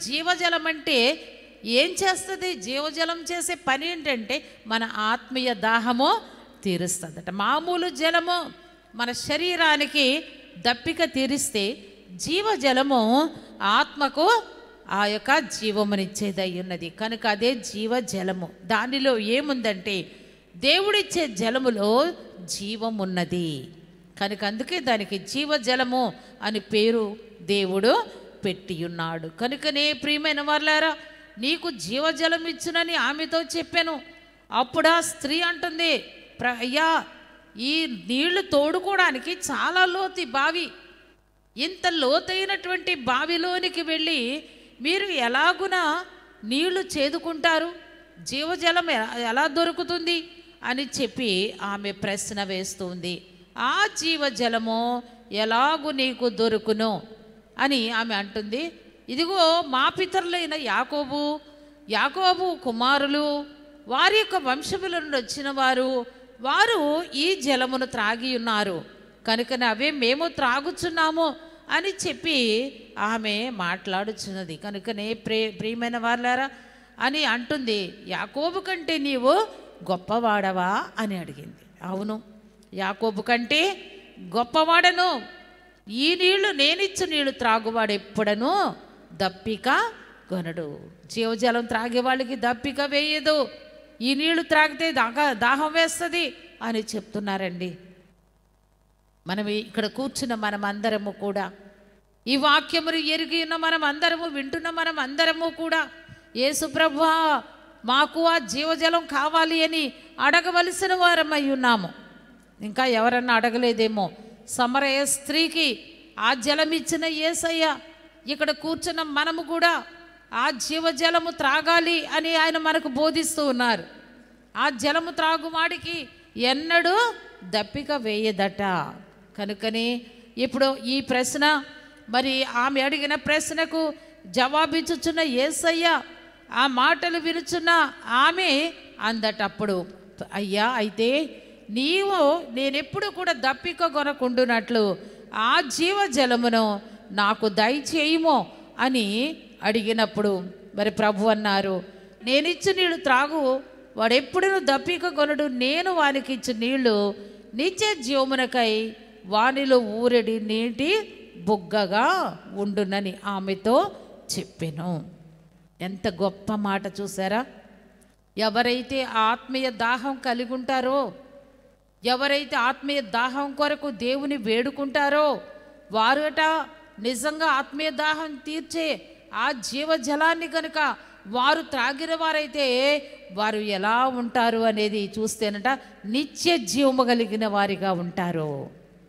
జీవజలం అంటే ఏం చేస్తుంది? జీవజలం చేసే పని ఏంటంటే మన ఆత్మీయ దాహము తీరుస్తుందట. మామూలు జలము మన శరీరానికి దప్పిక తీరిస్తే, జీవజలము ఆత్మకు ఆ యొక్క జీవమునిచ్చేదై ఉన్నది. కనుక అదే జీవజలము. దానిలో ఏముందంటే దేవుడిచ్చే జలములో జీవం ఉన్నది. కనుక అందుకే దానికి జీవజలము అని పేరు దేవుడు పెట్టి ఉన్నాడు. కనుకనే ప్రియమైన వారులారా, నీకు జీవజలం ఇచ్చునని ఆమెతో చెప్పాను. అప్పుడు ఆ స్త్రీ అంటుంది, అయ్యా, ఈ నీళ్లు తోడుకోవడానికి చాలా లోతు బావి, ఇంత లోతైనటువంటి బావిలోనికి వెళ్ళి మీరు ఎలాగున నీళ్లు చేదుకుంటారు? జీవజలం ఎలా దొరుకుతుంది అని చెప్పి ఆమె ప్రశ్న వేస్తుంది. ఆ జీవజలము ఎలాగు నీకు దొరుకును అని ఆమె అంటుంది. ఇదిగో మా పితరులైన యాకోబు కుమారులు, వారి యొక్క వంశముల నుండి వచ్చిన వారు ఈ జలమును త్రాగి ఉన్నారు, కనుక అవే మేము త్రాగుచున్నాము అని చెప్పి ఆమె మాట్లాడుచున్నది. కనుకనే ప్రియమైన వారులారా అని అంటుంది, యాకోబు కంటే నీవు గొప్పవాడవా అని అడిగింది. అవును, యాకోబు కంటే గొప్పవాడను. ఈ నీళ్లు నేనిచ్చు నీళ్లు త్రాగువాడు ఎప్పుడను దప్పిక కొనడు. జీవజలం త్రాగే వాళ్ళకి దప్పిక వేయదు. ఈ నీళ్లు త్రాగితే దాహం వేస్తుంది అని చెప్తున్నారండి. మనం ఇక్కడ కూర్చున్న మనం అందరము కూడా, ఈ వాక్యమును ఎరిగి ఉన్న మనం అందరము, వింటున్న మనం అందరము కూడా, యేసు ప్రభువా మాకు ఆ జీవజలం కావాలి అని అడగవలసిన వారమై ఉన్నాము. ఇంకా ఎవరన్నా అడగలేదేమో. సమరయ స్త్రీకి ఆ జలం ఇచ్చిన యేసయ్య ఇక్కడ కూర్చున్న మనము కూడా ఆ జీవజలము త్రాగాలి అని ఆయన మనకు బోధిస్తూ ఉన్నారు. ఆ జలము త్రాగువాడికి ఎన్నడూ దప్పిక వేయదట. కనుకనే ఇప్పుడు ఈ ప్రశ్న, మరి ఆమె అడిగిన ప్రశ్నకు జవాబిచ్చుచున్న యేసయ్య ఆ మాటలు వినుచున్న ఆమె అందటప్పుడు, అయ్యా, అయితే నేనెప్పుడు కూడా దప్పిక కొనకుండునట్లు ఆ జీవజలమును నాకు దయచేయుమో అని అడిగినప్పుడు, మరి ప్రభు అన్నారు, నేనిచ్చు నీళ్లు త్రాగు వాడెప్పుడు దప్పిక కొనడు, నేను వానికి ఇచ్చు నీళ్లు నిత్య జీవమునకై వానిలో ఊరెడి నీటి బుగ్గగా ఉండునని ఆమెతో చెప్పెను. ఎంత గొప్ప మాట చూసారా? ఎవరైతే ఆత్మీయ దాహం కలిగి ఉంటారో, ఎవరైతే ఆత్మీయ దాహం కొరకు దేవుని వేడుకుంటారో, వారుట నిజంగా ఆత్మీయ దాహం తీర్చే ఆ జీవజలాన్ని కనుక వారు త్రాగిన వారైతే వారు ఎలా ఉంటారు అనేది చూస్తేనట నిత్య జీవము కలిగిన వారిగా ఉంటారు.